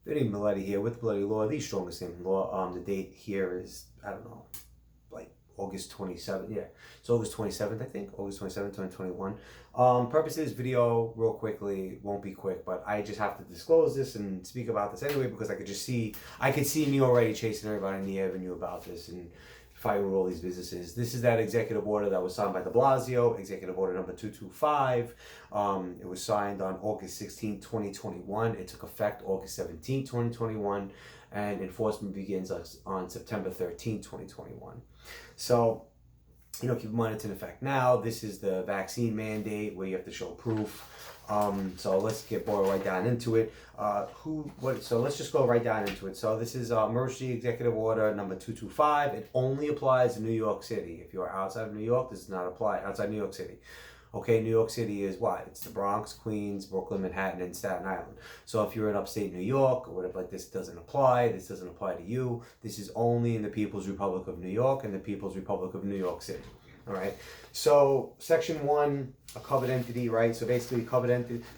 Vinny Milletti here with Bloody Law, the strongest name in law. The date here is, I don't know, like August 27th. Yeah, it's August 27th, I think. August 27th, 2021. Purpose of this video, real quickly, won't be quick, but I just have to disclose this and speak about this anyway because I could see me already chasing everybody on the avenue about this and fighting with all these businesses. This is that executive order that was signed by de Blasio, executive order number 225. It was signed on August 16, 2021. It took effect August 17, 2021, and enforcement begins on September 13, 2021. So, keep in mind it's in effect now. This is the vaccine mandate where you have to show proof. So let's get right down into it. So let's just go right down into it. So this is emergency executive order number 225. It only applies in New York City. If you're outside of New York, this does not apply outside New York City. Okay, New York City is what? It's the Bronx, Queens, Brooklyn, Manhattan, and Staten Island. So if you're in upstate New York or whatever, like this doesn't apply. This doesn't apply to you. This is only in the People's Republic of New York and the People's Republic of New York City. All right. So Section 1, a covered entity, right? So basically,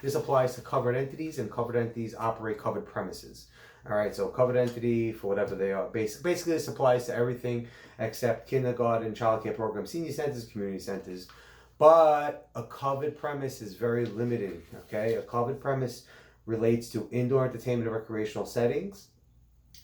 this applies to covered entities, and covered entities operate covered premises. All right. So covered entity for whatever they are. Basically, this applies to everything except kindergarten, child care programs, senior centers, community centers. But a covered premise is very limited. Okay. A covered premise relates to indoor entertainment and recreational settings.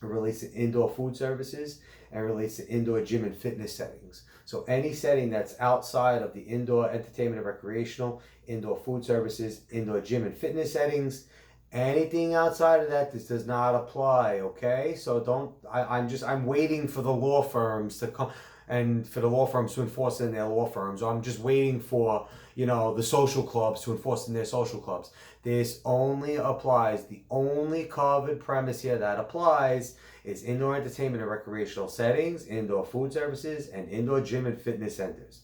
It relates to indoor food services and relates to indoor gym and fitness settings. So any setting that's outside of the indoor entertainment and recreational, indoor food services, indoor gym and fitness settings, anything outside of that, this does not apply, okay? So I'm waiting for the law firms to come and for the law firms to enforce it in their law firms. Or I'm just waiting for, the social clubs to enforce it in their social clubs. This only applies, the only covered premise here that applies is indoor entertainment and recreational settings, indoor food services, and indoor gym and fitness centers.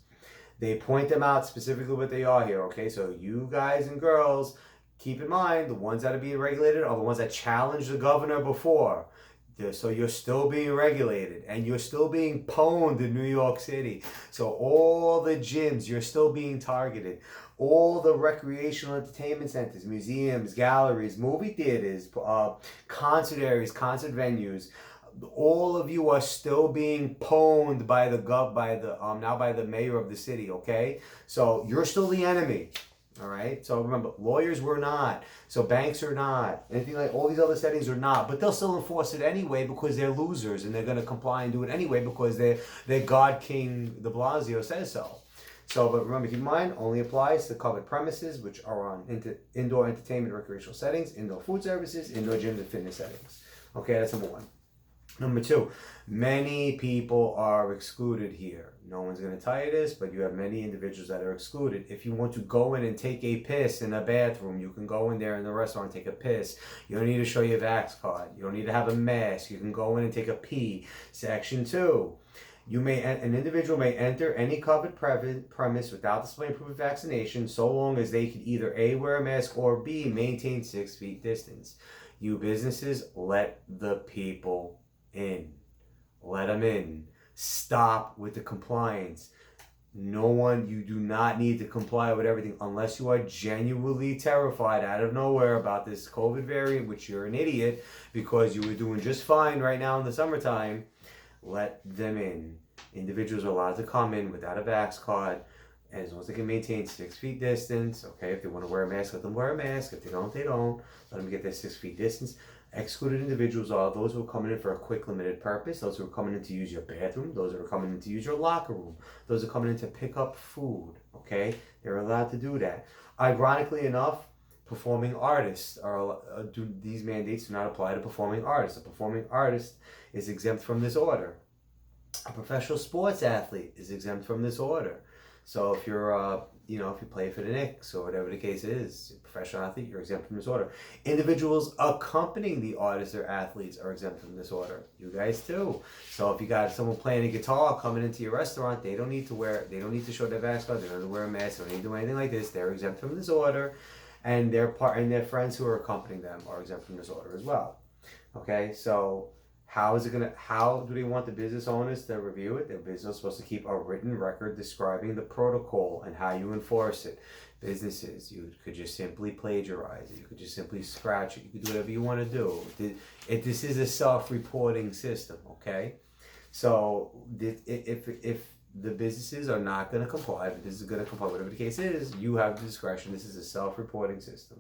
They point them out specifically what they are here, okay? So you guys and girls, keep in mind, the ones that are being regulated are the ones that challenged the governor before. So you're still being regulated and you're still being pwned in New York City. So all the gyms, you're still being targeted. All the recreational entertainment centers, museums, galleries, movie theaters, concert areas, concert venues, all of you are still being pwned by the mayor of the city, okay? So you're still the enemy. All right. So remember, lawyers were not. So banks are not. Anything like all these other settings are not. But they'll still enforce it anyway because they're losers and they're going to comply and do it anyway because their God King de Blasio says so. So, but remember, keep in mind, only applies to covered premises, which are on indoor entertainment and recreational settings, indoor food services, indoor gyms and fitness settings. Okay, that's number one. Number two, many people are excluded here. No one's going to tell you this, but you have many individuals that are excluded. If you want to go in and take a piss in a bathroom, you can go in there in the restaurant and take a piss. You don't need to show your vax card. You don't need to have a mask. You can go in and take a pee. Section 2. An individual may enter any covered premise without displaying proof of vaccination so long as they can either A, wear a mask, or B, maintain 6 feet distance. You businesses, let the people in. Let them in. Stop with the compliance. You do not need to comply with everything unless you are genuinely terrified out of nowhere about this COVID variant, which you're an idiot because you were doing just fine right now in the summertime. Let them in. Individuals are allowed to come in without a vax card as long as they can maintain 6 feet distance. Okay, if they want to wear a mask, let them wear a mask. If they don't, they don't. Let them get their 6 feet distance. Excluded individuals are those who are coming in for a quick limited purpose, those who are coming in to use your bathroom, those who are coming in to use your locker room, those who are coming in to pick up food, okay? They're allowed to do that. Ironically enough, performing artists these mandates do not apply to performing artists. A performing artist is exempt from this order. A professional sports athlete is exempt from this order. So if you're if you play for the Knicks or whatever the case is, a professional athlete, you're exempt from this order. Individuals accompanying the artists or athletes are exempt from this order. You guys too. So if you got someone playing a guitar coming into your restaurant, they don't need to show their vax card, they don't need to wear a mask, they don't need to do anything like this. They're exempt from this order, and their friends who are accompanying them are exempt from this order as well. Okay, so How do they want the business owners to review it? The business is supposed to keep a written record describing the protocol and how you enforce it. Businesses, you could just simply plagiarize it. You could just simply scratch it. You could do whatever you want to do. This is a self-reporting system, okay? So if the businesses are not going to comply, if this is going to comply, whatever the case is, you have the discretion. This is a self-reporting system,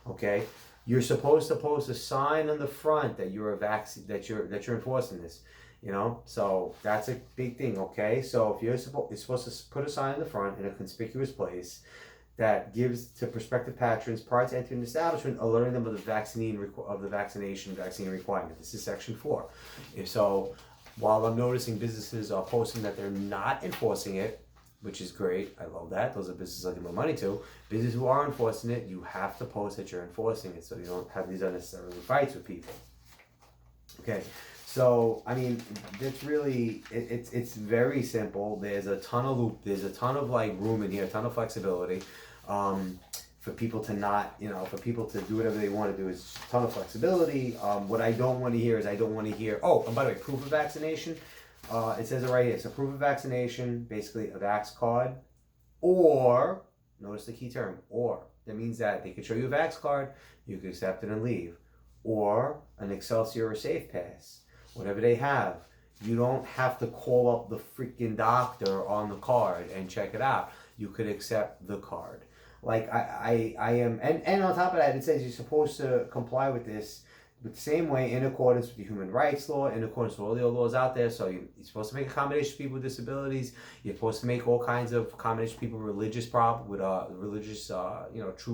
okay? You're supposed to post a sign on the front that you're that you're enforcing this, you know. So that's a big thing, okay? So if you're supposed to put a sign in the front in a conspicuous place that gives to prospective patrons prior to entering the establishment, alerting them of the vaccine requirement. This is Section 4. If so, while I'm noticing businesses are posting that they're not enforcing it, which is great. I love that. Those are businesses I give my money to. Businesses who are enforcing it, you have to post that you're enforcing it so you don't have these unnecessary fights with people. Okay, so I mean, it's really it's very simple. There's a ton of like room in here, a ton of flexibility. For people to not, for people to do whatever they want to do, is a ton of flexibility. What I don't want to hear is oh, and by the way, proof of vaccination. It says it right here. So proof of vaccination, basically a vax card, or, notice the key term, or. That means that they could show you a vax card, you could accept it and leave. Or an Excelsior or Safe Pass. Whatever they have. You don't have to call up the freaking doctor on the card and check it out. You could accept the card. Like I am, and on top of that, it says you're supposed to comply with this the same way in accordance with the human rights law, in accordance with all the other laws out there. So you're supposed to make accommodations for people with disabilities. You're supposed to make all kinds of accommodations for people with religious true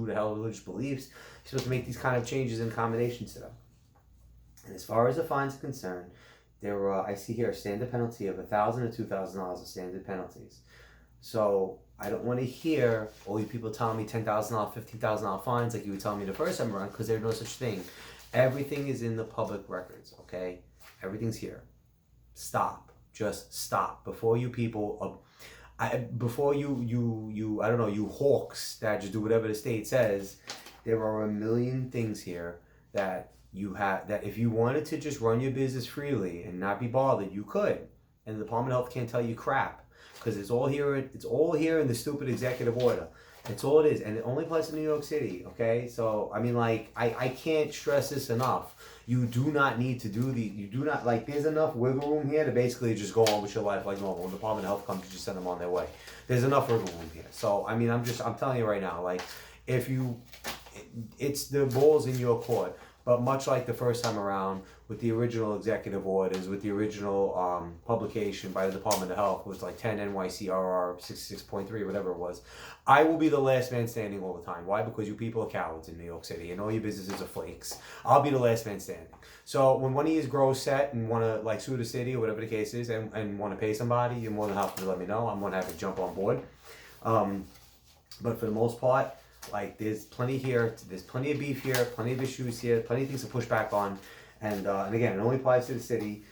to hell religious beliefs. You're supposed to make these kind of changes and accommodations to them. And as far as the fines are concerned, there I see here a standard penalty of $1,000 to $2,000 of standard penalties. So I don't want to hear all you people telling me $10,000, $15,000 fines like you were telling me the first time around, because there's no such thing. Everything is in the public records, okay? Everything's here. Stop. Just stop. Before you people, you hawks that just do whatever the state says, there are a million things here that if you wanted to just run your business freely and not be bothered, you could. And the Department of Health can't tell you crap. Because it's all here in the stupid executive order. It's all it is. And it only applies to New York City, okay? So, I mean, like, I can't stress this enough. You do not need to there's enough wiggle room here to basically just go on with your life like normal. When the Department of Health comes, you just send them on their way. There's enough wiggle room here. So, I mean, I'm telling you right now, like, it's the ball's in your court. But much like the first time around, with the original executive orders, with the original publication by the Department of Health, was like 10 NYC RR 66.3, whatever it was, I will be the last man standing all the time. Why? Because you people are cowards in New York City, and all your businesses are flakes. I'll be the last man standing. So when one of you grows set and want to like sue the city or whatever the case is, and want to pay somebody, you're more than happy to let me know. I'm more than happy to jump on board. But for the most part, like, there's plenty here, there's plenty of beef here, plenty of issues here, plenty of things to push back on. And again, it only applies to the city.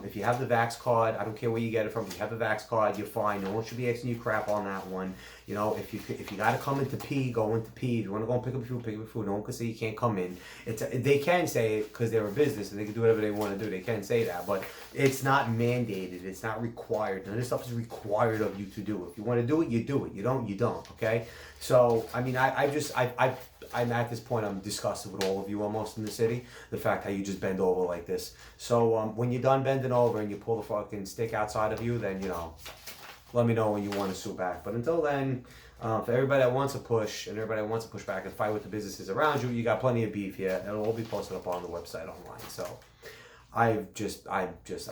If you have the vax card, I don't care where you get it from. If you have the vax card, you're fine. No one should be asking you crap on that one. You know, if you got to come into pee, go into pee. If you want to go and pick up your food, pick up your food. No one can say you can't come in. They can say it because they're a business and they can do whatever they want to do. They can say that, but it's not mandated. It's not required. None of this stuff is required of you to do. If you want to do it, you do it. You don't, you don't. Okay. So I mean, I'm at this point, I'm disgusted with all of you almost in the city. The fact how you just bend over like this. So when you're done bending over and you pull the fucking stick outside of you, then, let me know when you want to sue back. But until then, for everybody that wants to push and everybody that wants to push back and fight with the businesses around you, you got plenty of beef here. It'll all be posted up on the website online. So I've just had it.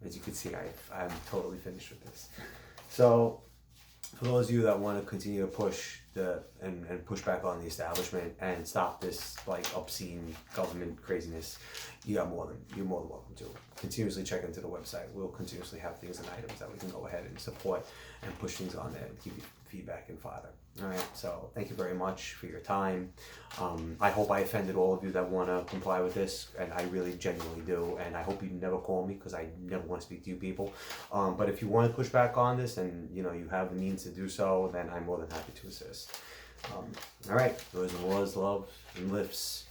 As you can see, I'm totally finished with this. So for those of you that want to continue to push and push back on the establishment and stop this like obscene government craziness, you're more than welcome to continuously check into the website. We'll continuously have things and items that we can go ahead and support and push things on there and give you feedback and fodder. All right, so thank you very much for your time. I hope I offended all of you that want to comply with this, and I really genuinely do, and I hope you never call me because I never want to speak to you people. But if you want to push back on this and you have the means to do so, then I'm more than happy to assist. All right, those are laws, love, and lifts.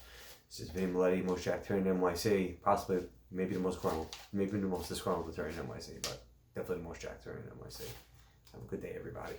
This has been Maletti, Moshe Actor in NYC, possibly maybe the most disgruntled attorney in NYC, but definitely the most jacked attorney in NYC. Have a good day, everybody.